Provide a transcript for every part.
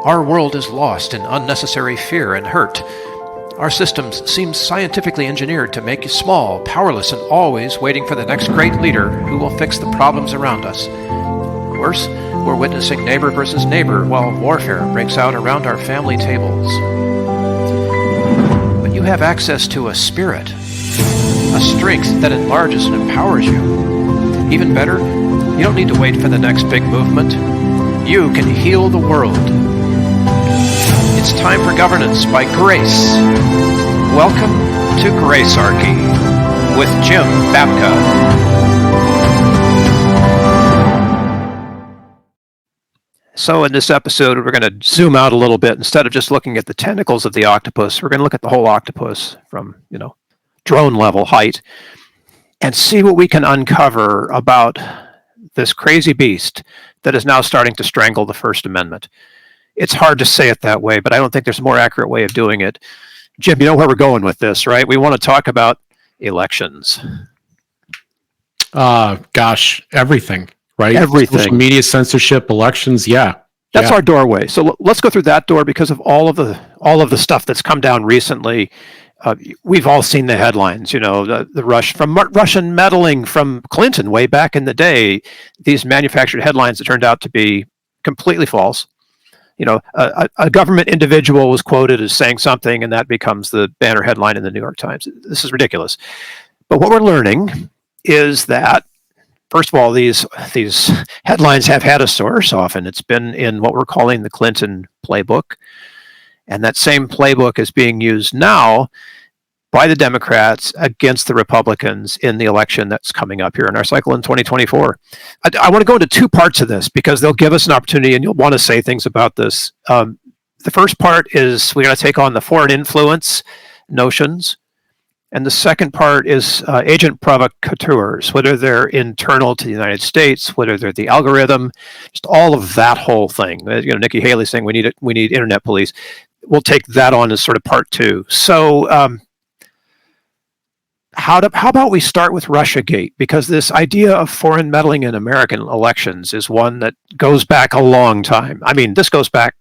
Our world is lost in unnecessary fear and hurt. Our systems seem scientifically engineered to make you small, powerless, and always waiting for the next great leader who will fix the problems around us. Worse, we're witnessing neighbor versus neighbor while warfare breaks out around our family tables. But you have access to a spirit, a strength that enlarges and empowers you. Even better, you don't need to wait for the next big movement. You can heal the world. It's time for governance by grace. Welcome to Gracearchy with Jim Babka. So in this episode, we're going to zoom out a little bit. Instead of just looking at the tentacles of the octopus, we're going to look at the whole octopus from, drone level height and see what we can uncover about this crazy beast that is now starting to strangle the First Amendment. It's hard to say it that way, but I don't think there's a more accurate way of doing it. Jim, you know where we're going with this, right? We want to talk about elections. Everything, right? Everything. Social media, censorship, elections, That's our doorway. So let's go through that door because of all of the stuff that's come down recently. We've all seen the headlines, the Russian meddling from Clinton way back in the day. These manufactured headlines that turned out to be completely false. A government individual was quoted as saying something, and that becomes the banner headline in the New York Times. This is ridiculous. But what we're learning is that, first of all, these headlines have had a source. Often it's been in what we're calling the Clinton playbook. And that same playbook is being used now by the Democrats against the Republicans in the election that's coming up here in our cycle in 2024. I want to go into two parts of this because they'll give us an opportunity and you'll want to say things about this. The first part is we're going to take on the foreign influence notions. And the second part is agent provocateurs, whether they're internal to the United States, whether they're the algorithm, just all of that whole thing. Nikki Haley saying we need internet police. We'll take that on as sort of part two. So how about we start with Russiagate? Because this idea of foreign meddling in American elections is one that goes back a long time. I mean, this goes back,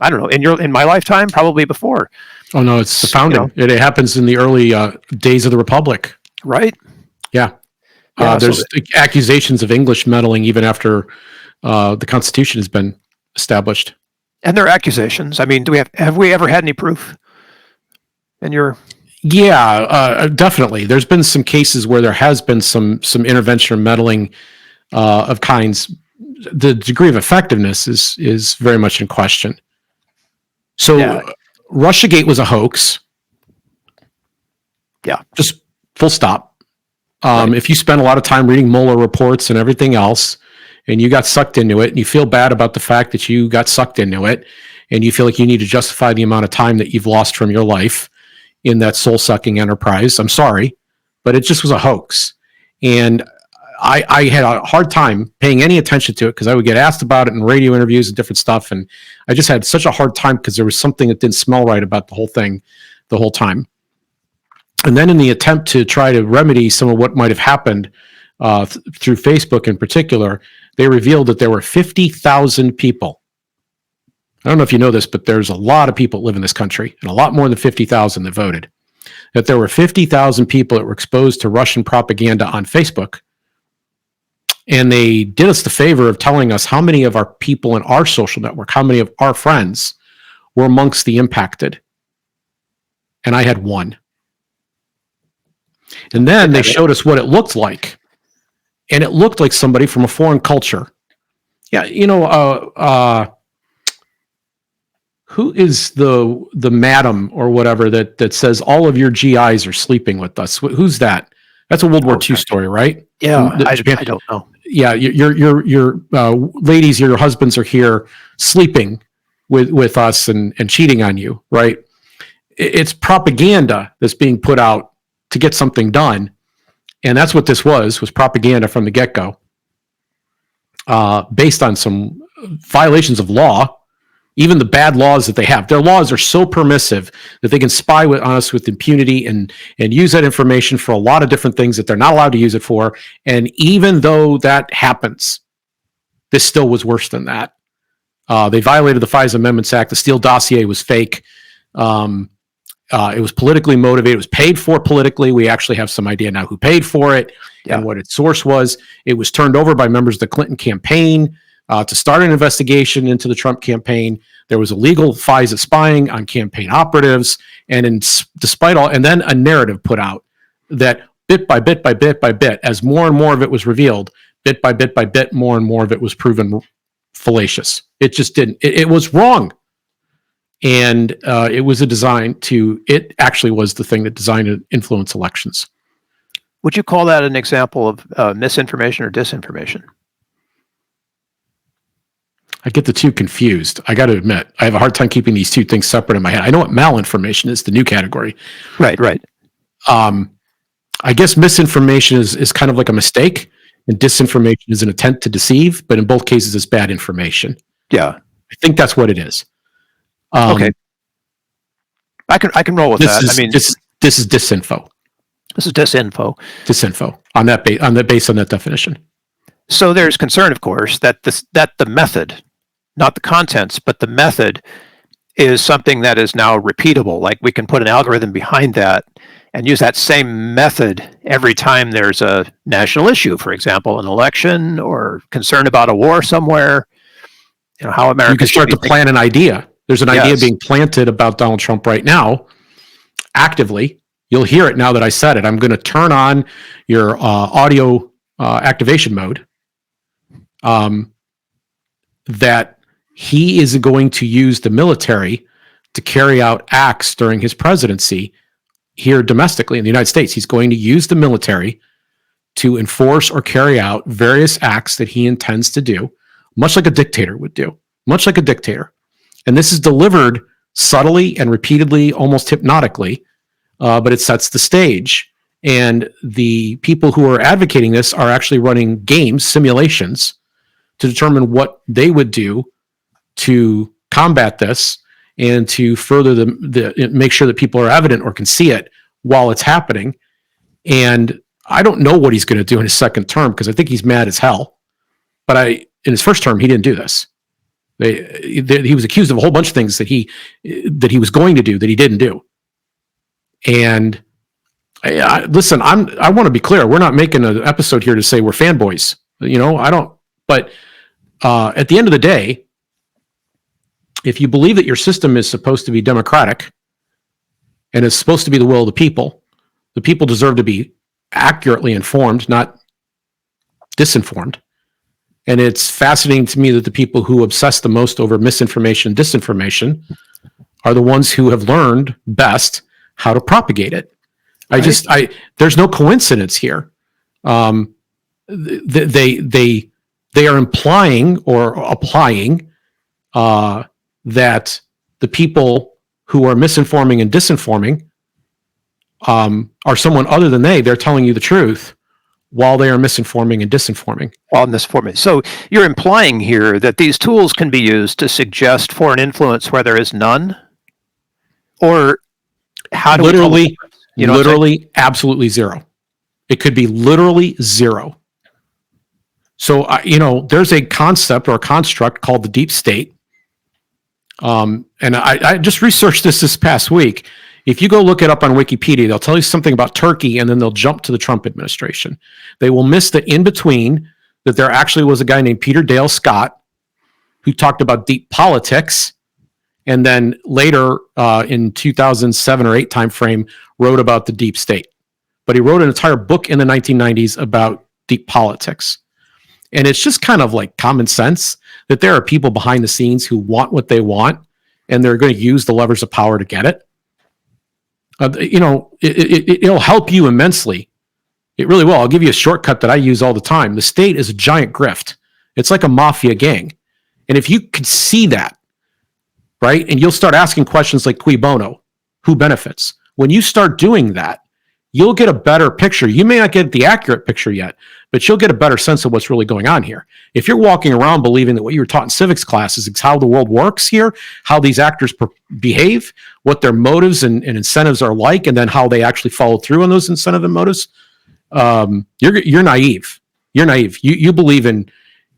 I don't know, in my lifetime, probably before. Oh no, it's the founding. It happens in the early days of the Republic. Right? Yeah. There's accusations of English meddling even after the Constitution has been established. And there are accusations. I mean, have we ever had any proof? Definitely. There's been some cases where there has been some intervention or meddling of kinds. The degree of effectiveness is very much in question. So Russiagate was a hoax. Yeah. Just full stop. If you spend a lot of time reading Mueller reports and everything else, and you got sucked into it, and you feel bad about the fact that you got sucked into it, and you feel like you need to justify the amount of time that you've lost from your life in that soul-sucking enterprise, I'm sorry, but it just was a hoax. And I had a hard time paying any attention to it because I would get asked about it in radio interviews and different stuff, and I just had such a hard time because there was something that didn't smell right about the whole thing the whole time. And then in the attempt to try to remedy some of what might have happened through Facebook in particular, they revealed that there were 50,000 people. I don't know if you know this, but there's a lot of people that live in this country, and a lot more than 50,000 that voted. That there were 50,000 people that were exposed to Russian propaganda on Facebook, and they did us the favor of telling us how many of our people in our social network, how many of our friends were amongst the impacted. And I had one. And then they showed us what it looked like. And it looked like somebody from a foreign culture. Yeah, who is the madam or whatever that says all of your GIs are sleeping with us? Who's that? That's a World War II story, right? Yeah, I don't know. Yeah, your ladies, your husbands are here sleeping with us and cheating on you, right? It's propaganda that's being put out to get something done. And that's what this was propaganda from the get-go, based on some violations of law, even the bad laws that they have. Their laws are so permissive that they can spy on us with impunity and use that information for a lot of different things that they're not allowed to use it for. And even though that happens, this still was worse than that. They violated the FISA Amendments Act. The Steele dossier was fake. It was politically motivated. It was paid for politically. We actually have some idea now who paid for it and what its source was. It was turned over by members of the Clinton campaign to start an investigation into the Trump campaign. There was illegal FISA spying on campaign operatives. And despite all, and then a narrative put out that bit by bit by bit by bit, as more and more of it was revealed, bit by bit by bit, more and more of it was proven fallacious. It just didn't. It was wrong. And it was it actually was the thing that designed to influence elections. Would you call that an example of misinformation or disinformation? I get the two confused. I got to admit, I have a hard time keeping these two things separate in my head. I know what malinformation is, the new category. Right. I guess misinformation is kind of like a mistake, and disinformation is an attempt to deceive, but in both cases, it's bad information. Yeah. I think that's what it is. Okay. I can roll with that. This is disinfo. This is disinfo. Disinfo on that based on that definition. So there's concern, of course, that the method, not the contents, but the method is something that is now repeatable. Like we can put an algorithm behind that and use that same method every time there's a national issue, for example, an election or concern about a war somewhere. How America. You can start to plan an idea. There's an idea being planted about Donald Trump right now, actively. You'll hear it now that I said it. I'm going to turn on your audio activation mode. That he is going to use the military to carry out acts during his presidency here domestically in the United States. He's going to use the military to enforce or carry out various acts that he intends to do, much like a dictator would do, much like a dictator. And this is delivered subtly and repeatedly, almost hypnotically, but it sets the stage. And the people who are advocating this are actually running games, simulations, to determine what they would do to combat this and to further make sure that people are evident or can see it while it's happening. And I don't know what he's going to do in his second term because I think he's mad as hell. But in his first term, he didn't do this. He was accused of a whole bunch of things that he was going to do that he didn't do. And listen, I want to be clear. We're not making an episode here to say we're fanboys. I don't. But at the end of the day, if you believe that your system is supposed to be democratic and is supposed to be the will of the people deserve to be accurately informed, not disinformed. And it's fascinating to me that the people who obsess the most over misinformation and disinformation are the ones who have learned best how to propagate it. Right. There's no coincidence here. They are implying or applying that the people who are misinforming and disinforming are someone other than they're telling you the truth while they are misinforming and disinforming. While misinforming. So you're implying here that these tools can be used to suggest foreign influence where there is none? Or how do literally absolutely zero. It could be literally zero. So, there's a concept or a construct called the deep state. And I just researched this past week. If you go look it up on Wikipedia, they'll tell you something about Turkey and then they'll jump to the Trump administration. They will miss the in-between that there actually was a guy named Peter Dale Scott who talked about deep politics. And then later in 2007 or 8 timeframe wrote about the deep state. But he wrote an entire book in the 1990s about deep politics. And it's just kind of like common sense that there are people behind the scenes who want what they want, and they're going to use the levers of power to get it. It'll help you immensely. It really will. I'll give you a shortcut that I use all the time. The state is a giant grift. It's like a mafia gang. And if you can see that, right, and you'll start asking questions like cui bono, who benefits? When you start doing that, you'll get a better picture. You may not get the accurate picture yet, but you'll get a better sense of what's really going on here. If you're walking around believing that what you were taught in civics classes is how the world works here, how these actors behave, what their motives and incentives are like, and then how they actually follow through on those incentive and motives, you're naive. You're naive. You believe in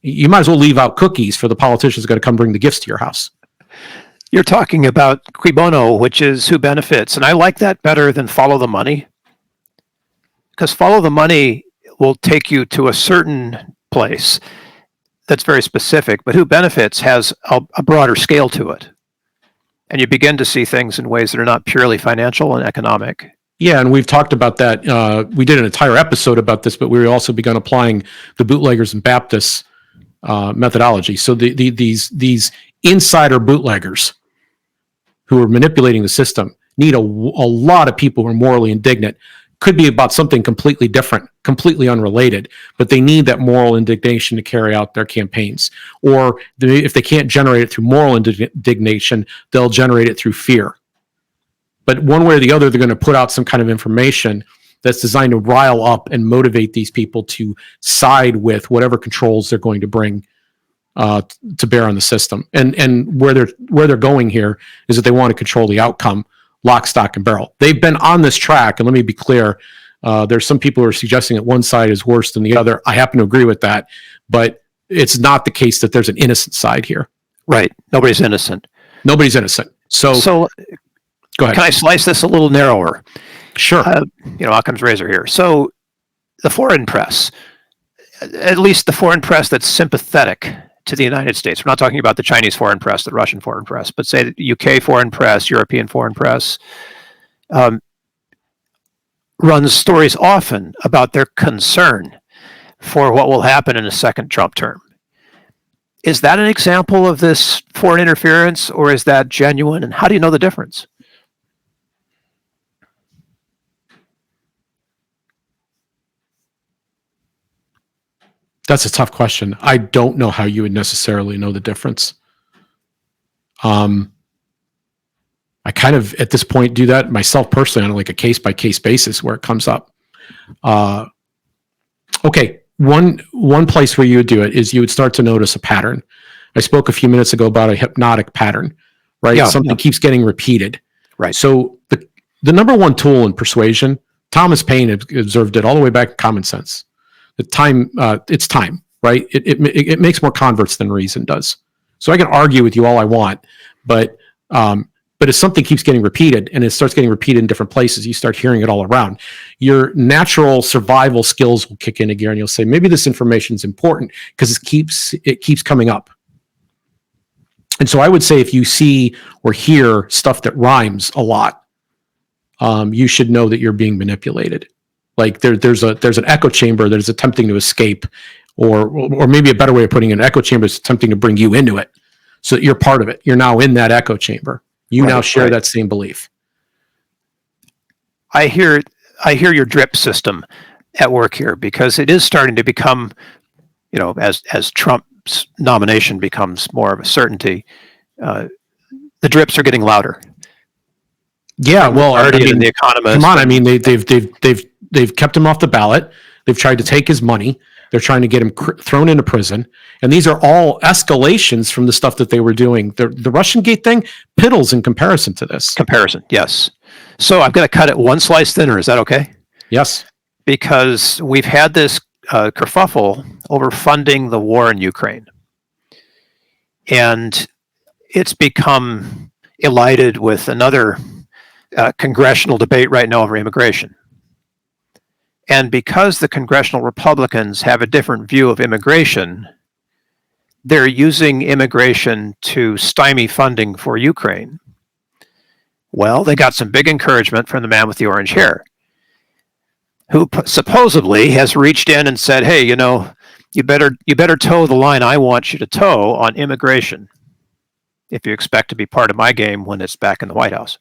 You might as well leave out cookies for the politicians going to come bring the gifts to your house. You're talking about cui bono, which is who benefits. And I like that better than follow the money. Because follow the money will take you to a certain place that's very specific, but who benefits has a broader scale to it. And you begin to see things in ways that are not purely financial and economic. Yeah, and we've talked about that. We did an entire episode about this, but we also begun applying the bootleggers and Baptists methodology. So these insider bootleggers who are manipulating the system need a lot of people who are morally indignant. Could be about something completely different, completely unrelated, but they need that moral indignation to carry out their campaigns. Or if they can't generate it through moral indignation, they'll generate it through fear. But one way or the other, they're going to put out some kind of information that's designed to rile up and motivate these people to side with whatever controls they're going to bring to bear on the system. And where they're going here is that they want to control the outcome, lock, stock, and barrel. They've been on this track, and let me be clear, there's some people who are suggesting that one side is worse than the other. I happen to agree with that, but it's not the case that there's an innocent side here. Right. Nobody's innocent. Nobody's innocent. So go ahead. Can I slice this a little narrower? Sure. Occam's razor here. So the foreign press, at least the foreign press that's sympathetic to the United States. We're not talking about the Chinese foreign press, the Russian foreign press, but say the UK foreign press, European foreign press, runs stories often about their concern for what will happen in a second Trump term. Is that an example of this foreign interference, or is that genuine? And how do you know the difference? That's a tough question. I don't know how you would necessarily know the difference. I kind of, at this point, do that myself personally on like a case-by-case basis where it comes up. Okay, one place where you would do it is you would start to notice a pattern. I spoke a few minutes ago about a hypnotic pattern, right? Yeah, Something keeps getting repeated. Right. So the number one tool in persuasion, Thomas Paine observed it all the way back in Common Sense. It's time, right? It makes more converts than reason does. So I can argue with you all I want, but if something keeps getting repeated and it starts getting repeated in different places, you start hearing it all around. Your natural survival skills will kick in again, and you'll say, maybe this information is important because it keeps coming up. And so I would say if you see or hear stuff that rhymes a lot, you should know that you're being manipulated. Like there's an echo chamber that is attempting to escape, or maybe a better way of putting it, an echo chamber is attempting to bring you into it, so that you're part of it. You're now in that echo chamber. You now share that same belief. I hear your drip system at work here, because it is starting to become, as Trump's nomination becomes more of a certainty, the drips are getting louder. Yeah, well, The Economist. Come on, I mean, they've kept him off the ballot. They've tried to take his money. They're trying to get him thrown into prison. And these are all escalations from the stuff that they were doing. The Russiagate thing piddles in comparison to this. Comparison, yes. So I'm going to cut it one slice thinner. Is that okay? Yes. Because we've had this kerfuffle over funding the war in Ukraine. And it's become elided with another congressional debate right now over immigration. And because the congressional Republicans have a different view of immigration, they're using immigration to stymie funding for Ukraine. Well, they got some big encouragement from the man with the orange hair, who supposedly has reached in and said, hey, you better toe the line I want you to toe on immigration if you expect to be part of my game when it's back in the White House.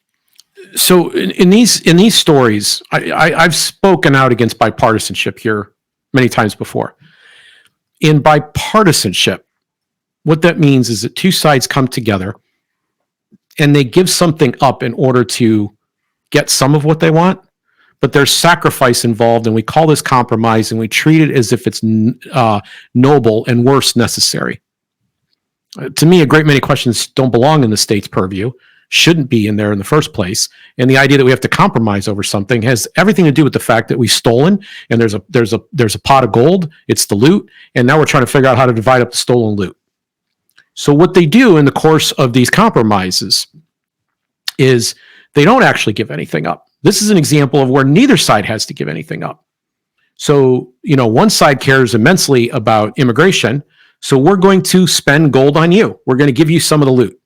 So in these stories, I've spoken out against bipartisanship here many times before. In bipartisanship, what that means is that two sides come together and they give something up in order to get some of what they want, but there's sacrifice involved, and we call this compromise, and we treat it as if it's noble and worse necessary. To me, a great many questions don't belong in the state's purview. shouldn't be in there in the first place. And the idea that we have to compromise over something has everything to do with the fact that we've stolen, and there's a pot of gold. It's the loot, and now we're trying to figure out how to divide up the stolen loot. So what they do in the course of these compromises is they don't actually give anything up. This is an example of where neither side has to give anything up. So, one side cares immensely about immigration, so we're going to spend gold on you. We're going to give you some of the loot.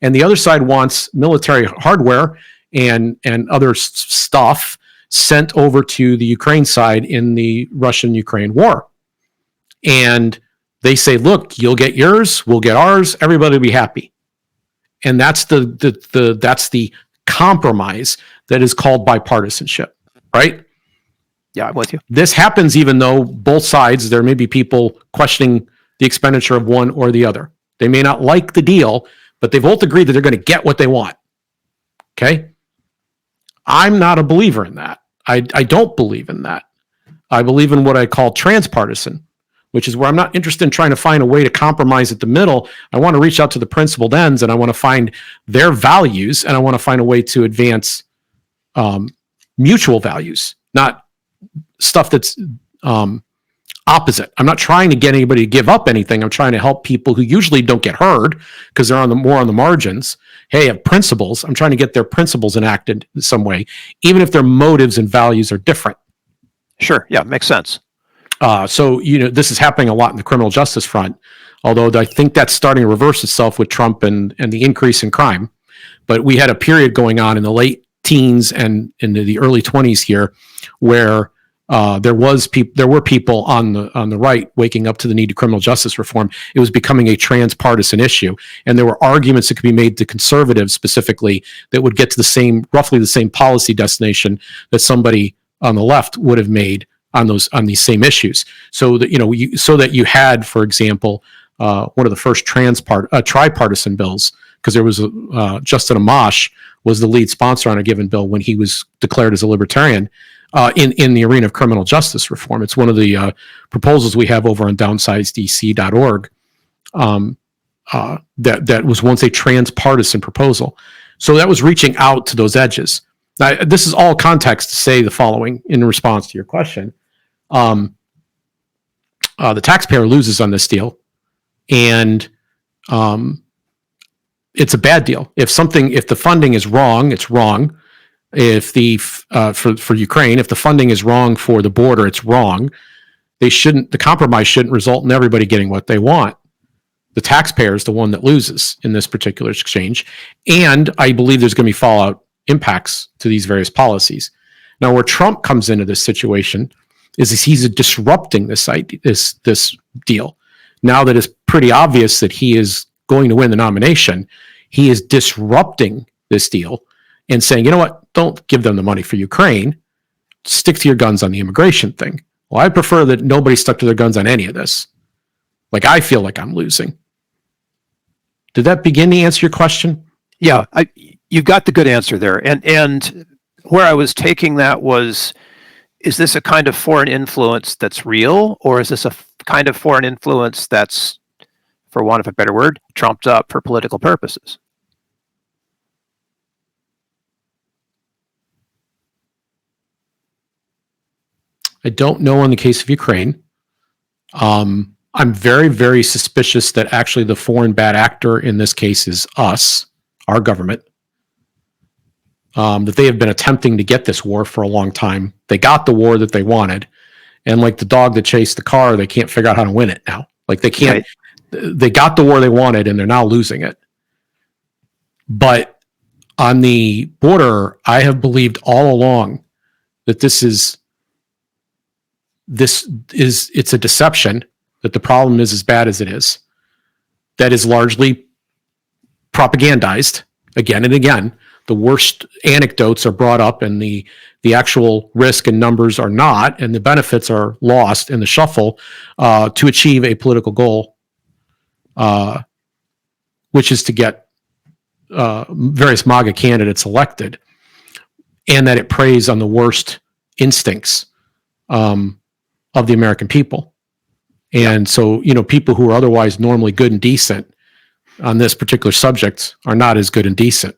And the other side wants military hardware and other stuff sent over to the Ukraine side in the Russian-Ukraine war. And they say, look, you'll get yours, we'll get ours, everybody will be happy. And that's the compromise that is called bipartisanship, right? Yeah, I'm with you. This happens even though both sides, there may be people questioning the expenditure of one or the other. They may not like the deal, but they both agreed that they're going to get what they want. Okay? I'm not a believer in that. I don't believe in that. I believe in what I call transpartisan, which is where I'm not interested in trying to find a way to compromise at the middle. I want to reach out to the principled ends, and I want to find their values, and I want to find a way to advance mutual values, not stuff that's opposite. I'm not trying to get anybody to give up anything. I'm trying to help people who usually don't get heard because they're more on the margins. Hey, have principles. I'm trying to get their principles enacted in some way, even if their motives and values are different. Sure. Yeah, makes sense. So, this is happening a lot in the criminal justice front, although I think that's starting to reverse itself with Trump and the increase in crime. But we had a period going on in the late teens and into the early 20s here where there were people on the right waking up to the need to criminal justice reform. It was becoming a transpartisan issue, and there were arguments that could be made to conservatives specifically that would get to roughly the same policy destination that somebody on the left would have made on these same issues. So that so that you had, for example, one of the first tripartisan bills, because there was Justin Amash was the lead sponsor on a given bill when he was declared as a libertarian. In the arena of criminal justice reform. It's one of the proposals we have over on downsizedc.org that was once a transpartisan proposal. So that was reaching out to those edges. Now, this is all context to say the following in response to your question. The taxpayer loses on this deal, and it's a bad deal. If the funding is wrong, it's wrong. If for Ukraine, if the funding is wrong for the border, it's wrong. The compromise shouldn't result in everybody getting what they want. The taxpayer is the one that loses in this particular exchange. And I believe there's going to be fallout impacts to these various policies. Now, where Trump comes into this situation is he's disrupting this deal. Now that it's pretty obvious that he is going to win the nomination, he is disrupting this deal and saying, you know what, don't give them the money for Ukraine. Stick to your guns on the immigration thing. Well, I prefer that nobody stuck to their guns on any of this. Like, I feel like I'm losing. Did that begin to answer your question? Yeah, you got the good answer there. And where I was taking that was, is this a kind of foreign influence that's real, or is this a kind of foreign influence that's, for want of a better word, trumped up for political purposes? I don't know in the case of Ukraine. I'm very, very suspicious that actually the foreign bad actor in this case is us, our government. That they have been attempting to get this war for a long time. They got the war that they wanted. And like the dog that chased the car, they can't figure out how to win it now. Like they can't, They got the war they wanted and they're now losing it. But on the border, I have believed all along that it's a deception, that the problem is as bad as it is. That is largely propagandized again and again. The worst anecdotes are brought up and the actual risk and numbers are not, and the benefits are lost in the shuffle to achieve a political goal, which is to get various MAGA candidates elected, and that it preys on the worst instincts of the American people. And so, people who are otherwise normally good and decent on this particular subject are not as good and decent.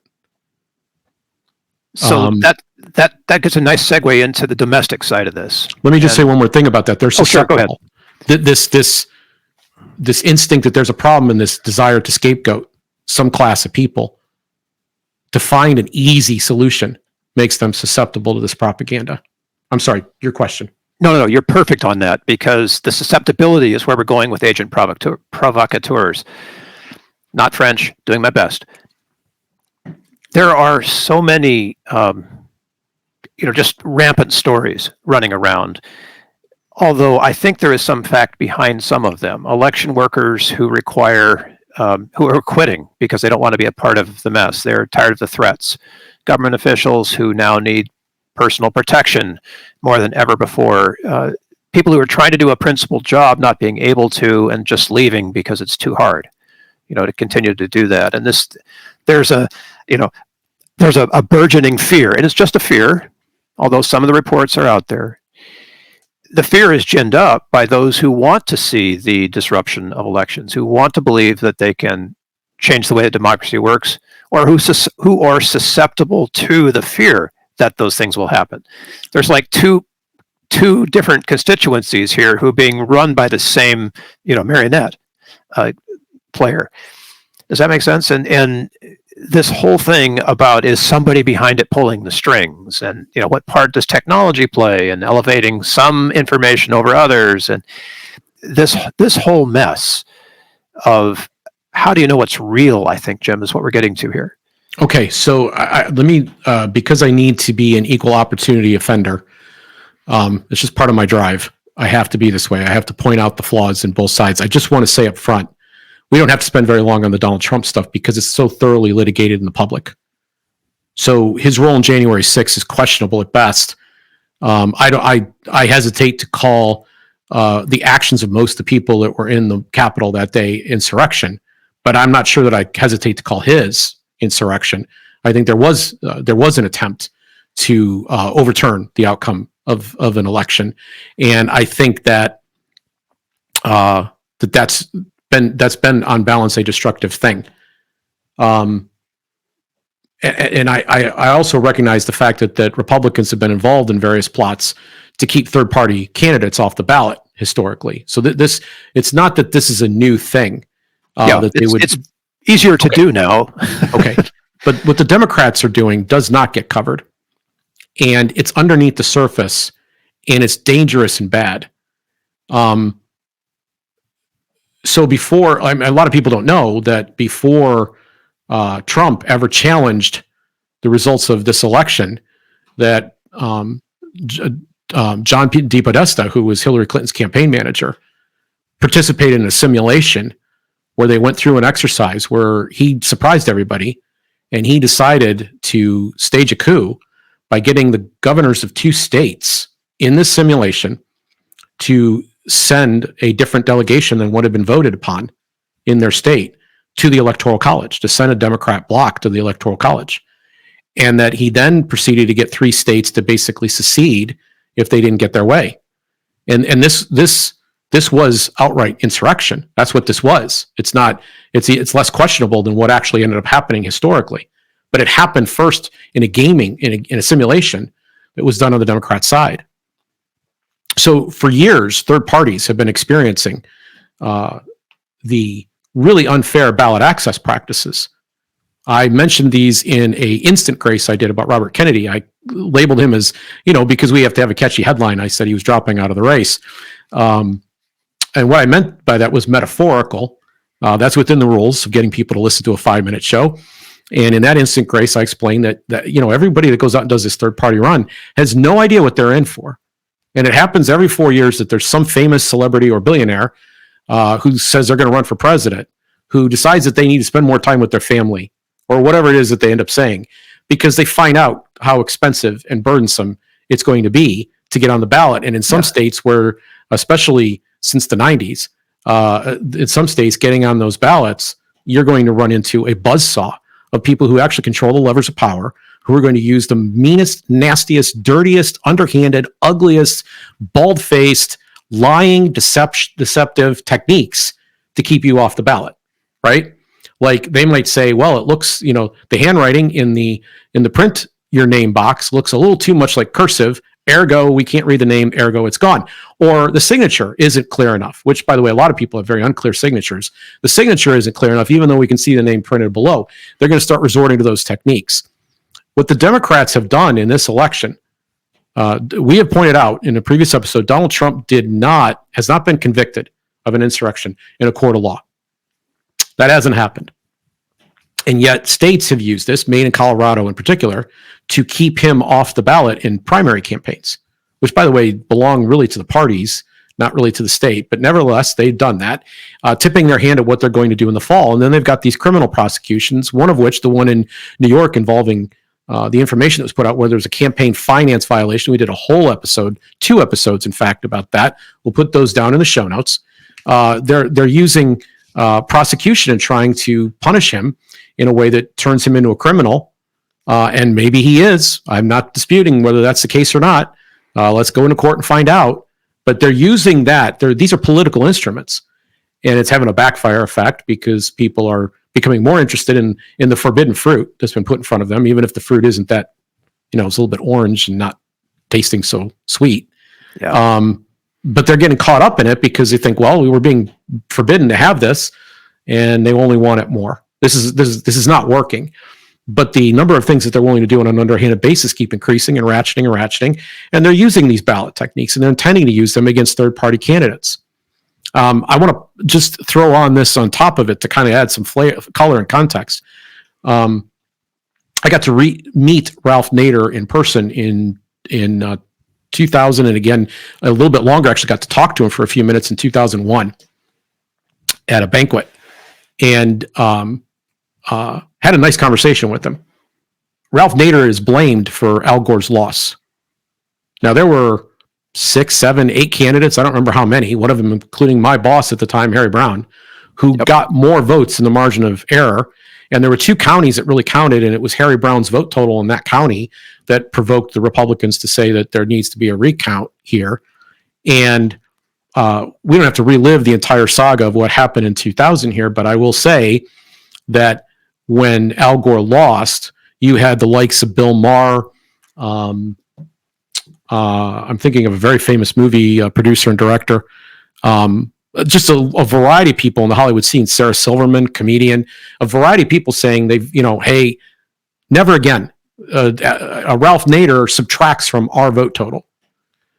So that gets a nice segue into the domestic side of this. Let me just say one more thing about that. They're susceptible. Go ahead. This instinct that there's a problem and this desire to scapegoat some class of people to find an easy solution makes them susceptible to this propaganda. I'm sorry, your question. No, you're perfect on that, because the susceptibility is where we're going with agent provocateurs. Not French, doing my best. There are so many, just rampant stories running around. Although I think there is some fact behind some of them. Election workers who who are quitting because they don't want to be a part of the mess. They're tired of the threats. Government officials who now need personal protection more than ever before. People who are trying to do a principled job, not being able to, and just leaving because it's too hard, to continue to do that. And there's a burgeoning fear, and it's just a fear, although some of the reports are out there. The fear is ginned up by those who want to see the disruption of elections, who want to believe that they can change the way that democracy works, or who are susceptible to the fear that those things will happen. There's like two different constituencies here who are being run by the same, marionette player. Does that make sense? And this whole thing about, is somebody behind it pulling the strings, and what part does technology play in elevating some information over others, and this whole mess of how do you know what's real, I think, Jim, is what we're getting to here. Okay, so let me, because I need to be an equal opportunity offender, it's just part of my drive. I have to be this way. I have to point out the flaws in both sides. I just want to say up front, we don't have to spend very long on the Donald Trump stuff because it's so thoroughly litigated in the public. So his role in January 6th is questionable at best. I hesitate to call the actions of most of the people that were in the Capitol that day insurrection, but I'm not sure that I hesitate to call his insurrection. I think there was an attempt to overturn the outcome of an election, and I think that that's been on balance a destructive thing. And I also recognize the fact that Republicans have been involved in various plots to keep third-party candidates off the ballot historically. So it's not that this is a new thing. It's easier to do now. Okay. But what the Democrats are doing does not get covered. And it's underneath the surface, and it's dangerous and bad. So before, a lot of people don't know that before Trump ever challenged the results of this election, that John DePodesta, who was Hillary Clinton's campaign manager, participated in a simulation where they went through an exercise where he surprised everybody, and he decided to stage a coup by getting the governors of 2 states in this simulation to send a different delegation than what had been voted upon in their state to the Electoral College, to send a Democrat bloc to the Electoral College. And that he then proceeded to get 3 states to basically secede if they didn't get their way. And this was outright insurrection. That's what this was. It's less questionable than what actually ended up happening historically. But it happened first in a simulation that was done on the Democrat side. So for years, third parties have been experiencing the really unfair ballot access practices. I mentioned these in a instant grace I did about Robert Kennedy. I labeled him as, because we have to have a catchy headline, I said he was dropping out of the race. And what I meant by that was metaphorical. That's within the rules of getting people to listen to a 5-minute show. And in that instant grace, I explained that everybody that goes out and does this third-party run has no idea what they're in for. And it happens every 4 years that there's some famous celebrity or billionaire who says they're going to run for president, who decides that they need to spend more time with their family or whatever it is that they end up saying, because they find out how expensive and burdensome it's going to be to get on the ballot. And in some states where, especially since the 90s, in some states getting on those ballots, you're going to run into a buzzsaw of people who actually control the levers of power, who are going to use the meanest, nastiest, dirtiest, underhanded, ugliest, bald-faced, lying, deceptive techniques to keep you off the ballot, right? Like they might say, well, it looks, the handwriting in the print your name box looks a little too much like cursive, ergo we can't read the name, ergo it's gone. Or the signature isn't clear enough, which, by the way, a lot of people have very unclear signatures. The signature isn't clear enough, even though we can see the name printed below. They're going to start resorting to those techniques. What the Democrats have done in this election, we have pointed out in a previous episode, Donald Trump has not been convicted of an insurrection in a court of law. That hasn't happened. And yet states have used this, Maine and Colorado in particular, to keep him off the ballot in primary campaigns, which, by the way, belong really to the parties, not really to the state. But nevertheless, they've done that, tipping their hand at what they're going to do in the fall. And then they've got these criminal prosecutions, one of which, the one in New York involving the information that was put out where there was a campaign finance violation. We did a whole episode, 2 episodes, in fact, about that. We'll put those down in the show notes. They're using prosecution and trying to punish him in a way that turns him into a criminal. And maybe he is. I'm not disputing whether that's the case or not. Let's go into court and find out. But they're using that. These are political instruments. And it's having a backfire effect because people are becoming more interested in the forbidden fruit that's been put in front of them, even if the fruit isn't that, it's a little bit orange and not tasting so sweet. Yeah. But they're getting caught up in it because they think, well, we were being forbidden to have this, and they only want it more. This is not working. But the number of things that they're willing to do on an underhanded basis keep increasing and ratcheting, and they're using these ballot techniques, and they're intending to use them against third-party candidates. I want to just throw on this on top of it to kind of add some color and context. I got to meet Ralph Nader in person in 2000, and again a little bit longer. Actually, got to talk to him for a few minutes in 2001 at a banquet, and had a nice conversation with him. Ralph Nader is blamed for Al Gore's loss. Now, there were 6, 7, 8 candidates, I don't remember how many, one of them including my boss at the time, Harry Brown, who got more votes in the margin of error. And there were 2 counties that really counted, and it was Harry Brown's vote total in that county that provoked the Republicans to say that there needs to be a recount here. And we don't have to relive the entire saga of what happened in 2000 here, but I will say that when Al Gore lost, you had the likes of Bill Maher. I'm thinking of a very famous movie producer and director. Just a variety of people in the Hollywood scene. Sarah Silverman, comedian. A variety of people saying hey, never again. Ralph Nader subtracts from our vote total.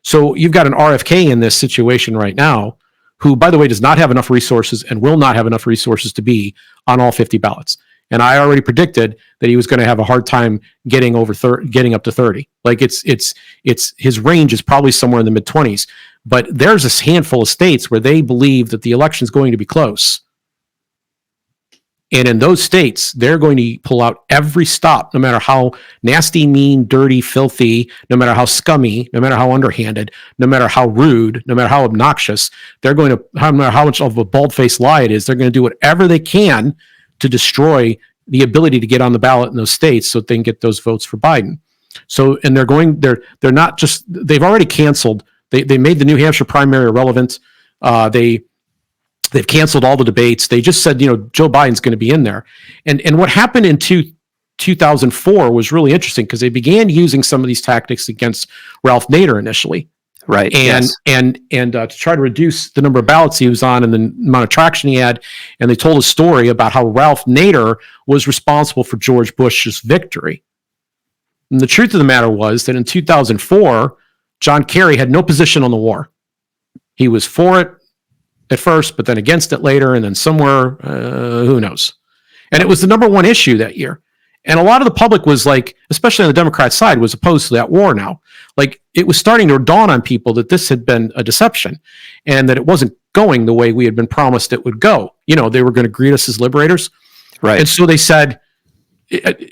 So you've got an RFK in this situation right now, who, by the way, does not have enough resources and will not have enough resources to be on all 50 ballots. And I already predicted that he was going to have a hard time getting up to 30. Like it's his range is probably somewhere in the mid-20s. But there's a handful of states where they believe that the election is going to be close. And in those states, they're going to pull out every stop, no matter how nasty, mean, dirty, filthy, no matter how scummy, no matter how underhanded, no matter how rude, no matter how obnoxious, no matter how much of a bald-faced lie it is, they're going to do whatever they can to destroy the ability to get on the ballot in those states so they can get those votes for Biden. So, and they're not just, they've already canceled, they made the New Hampshire primary irrelevant. They've canceled all the debates. They just said, Joe Biden's going to be in there. And what happened in 2004 was really interesting because they began using some of these tactics against Ralph Nader initially. Right. And to try to reduce the number of ballots he was on and the amount of traction he had. And they told a story about how Ralph Nader was responsible for George Bush's victory. And the truth of the matter was that in 2004, John Kerry had no position on the war. He was for it at first, but then against it later, and then somewhere, who knows. And it was the number one issue that year. And a lot of the public was like, especially on the Democrat side, was opposed to that war now. Like, it was starting to dawn on people that this had been a deception and that it wasn't going the way we had been promised it would go. They were going to greet us as liberators. Right. And so they said, they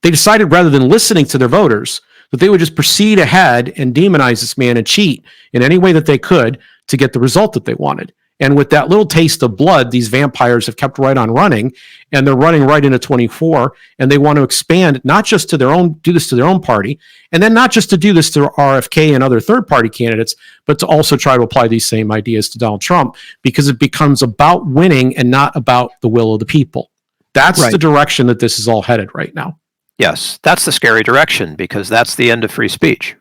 decided rather than listening to their voters, that they would just proceed ahead and demonize this man and cheat in any way that they could to get the result that they wanted. And with that little taste of blood, these vampires have kept right on running, and they're running right into 24, and they want to expand, not just to do this to their own party, and then not just to do this to RFK and other third-party candidates, but to also try to apply these same ideas to Donald Trump, because it becomes about winning and not about the will of the people. That's right. The direction that this is all headed right now. Yes, that's the scary direction because that's the end of free speech.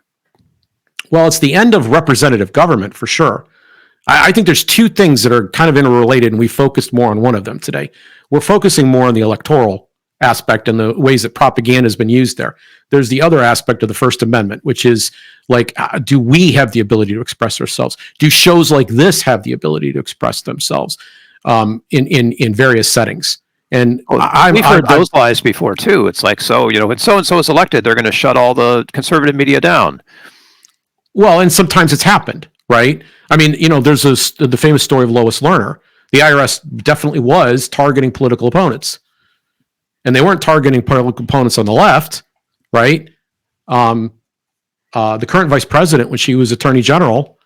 Well, it's the end of representative government for sure. I think there's two things that are kind of interrelated, and we focused more on one of them today. We're focusing more on the electoral aspect and the ways that propaganda has been used there. There's the other aspect of the First Amendment, which is like, do we have the ability to express ourselves? Do shows like this have the ability to express themselves in various settings? And we've heard those lies before too. It's like, so, when so-and-so is elected, they're going to shut all the conservative media down. Well, and sometimes it's happened, right? I mean, there's the famous story of Lois Lerner. The IRS definitely was targeting political opponents. And they weren't targeting political opponents on the left, right? The current vice president, when she was attorney general,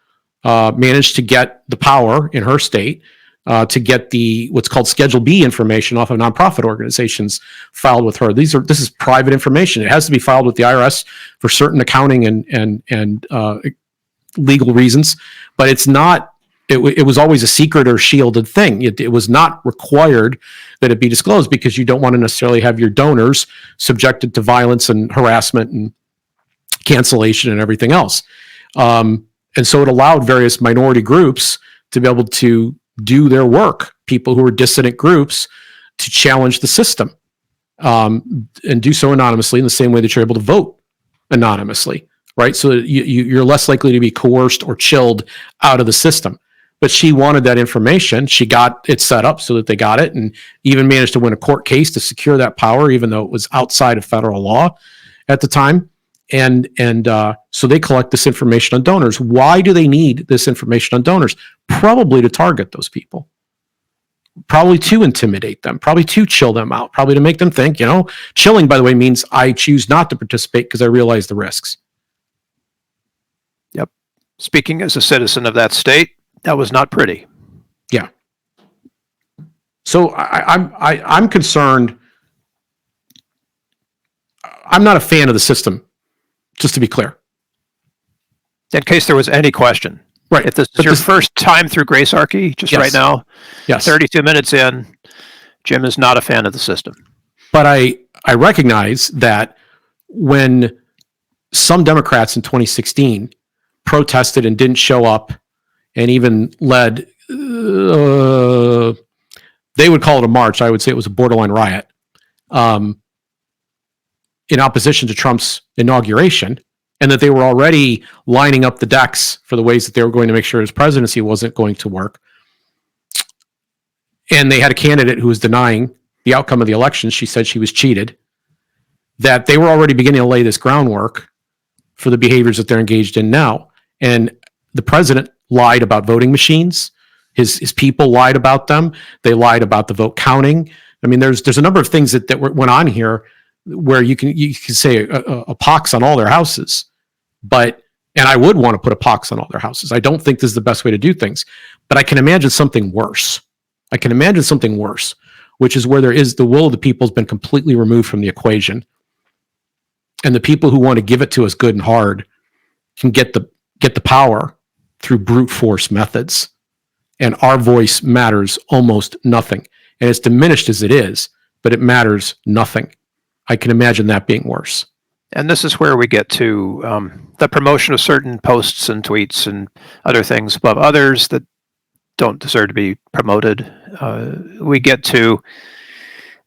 managed to get the power in her state to get what's called Schedule B information off of nonprofit organizations filed with her. This is private information. It has to be filed with the IRS for certain accounting and legal reasons, but it's not. It was always a secret or shielded thing. It was not required that it be disclosed because you don't want to necessarily have your donors subjected to violence and harassment and cancellation and everything else. And so it allowed various minority groups to be able to do their work, people who are dissident groups, to challenge the system and do so anonymously in the same way that you're able to vote anonymously, right? So you're less likely to be coerced or chilled out of the system. But she wanted that information. She got it set up so that they got it, and even managed to win a court case to secure that power, even though it was outside of federal law at the time. And so they collect this information on donors. Why do they need this information on donors? Probably to target those people. Probably to intimidate them. Probably to chill them out. Probably to make them think, chilling, by the way, means I choose not to participate because I realize the risks. Yep. Speaking as a citizen of that state, that was not pretty. Yeah. So I'm concerned. I'm not a fan of the system, just to be clear. In case there was any question. Right. If this is your first time through Gracearchy, just yes. right now, yes. 32 minutes in, Jim is not a fan of the system. But I recognize that when some Democrats in 2016 protested and didn't show up and even led, they would call it a march. I would say it was a borderline riot in opposition to Trump's inauguration, and that they were already lining up the decks for the ways that they were going to make sure his presidency wasn't going to work. And they had a candidate who was denying the outcome of the election. She said she was cheated, that they were already beginning to lay this groundwork for the behaviors that they're engaged in now. And the president lied about voting machines. His people lied about them. They lied about the vote counting. I mean, there's a number of things that went on here where you can say a pox on all their houses, and I would want to put a pox on all their houses. I don't think this is the best way to do things, but I can imagine something worse. Which is where the will of the people has been completely removed from the equation, and the people who want to give it to us good and hard can get the power through brute force methods, and our voice matters almost nothing. And it's diminished as it is, but it matters nothing. I can imagine that being worse. And this is where we get to the promotion of certain posts and tweets and other things above others that don't deserve to be promoted. We get to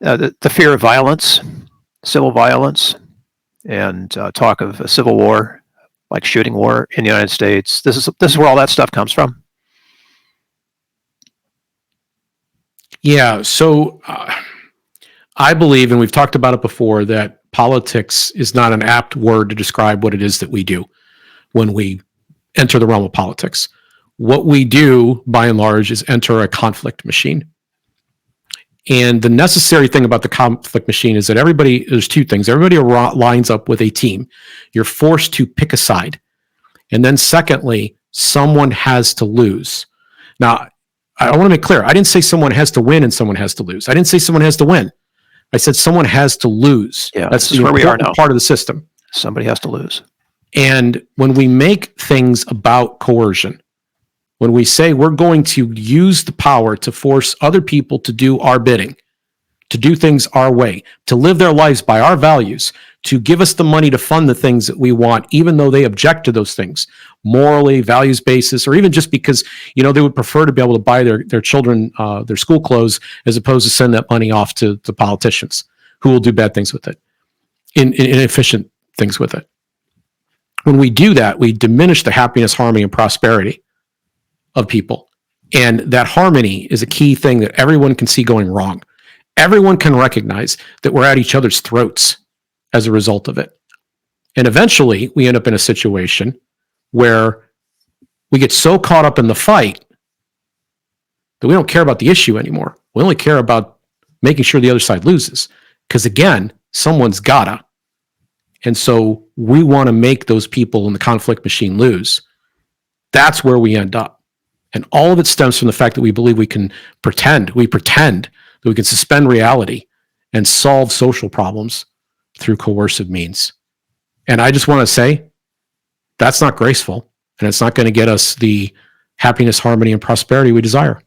the fear of violence, civil violence, and talk of a civil war, like shooting war in the United States. This is where all that stuff comes from. Yeah. So I believe, and we've talked about it before, that politics is not an apt word to describe what it is that we do when we enter the realm of politics. What we do, by and large, is enter a conflict machine. And the necessary thing about the conflict machine is that there's two things. Everybody lines up with a team. You're forced to pick a side. And then secondly, someone has to lose. Now, I want to make clear, I didn't say someone has to win and someone has to lose. I didn't say someone has to win. I said someone has to lose. Yeah, that's where we are now. Part of the system. Somebody has to lose. And when we make things about coercion, when we say we're going to use the power to force other people to do our bidding, to do things our way, to live their lives by our values, to give us the money to fund the things that we want, even though they object to those things, morally, values basis, or even just because, they would prefer to be able to buy their children their school clothes as opposed to send that money off to politicians who will do bad things with it, inefficient things with it. When we do that, we diminish the happiness, harmony, and prosperity of people. And that harmony is a key thing that everyone can see going wrong. Everyone can recognize that we're at each other's throats as a result of it. And eventually, we end up in a situation where we get so caught up in the fight that we don't care about the issue anymore. We only care about making sure the other side loses. Because again, someone's gotta. And so we want to make those people in the conflict machine lose. That's where we end up. And all of it stems from the fact that we believe we pretend that we can suspend reality and solve social problems through coercive means. And I just want to say, that's not graceful, and it's not going to get us the happiness, harmony, and prosperity we desire.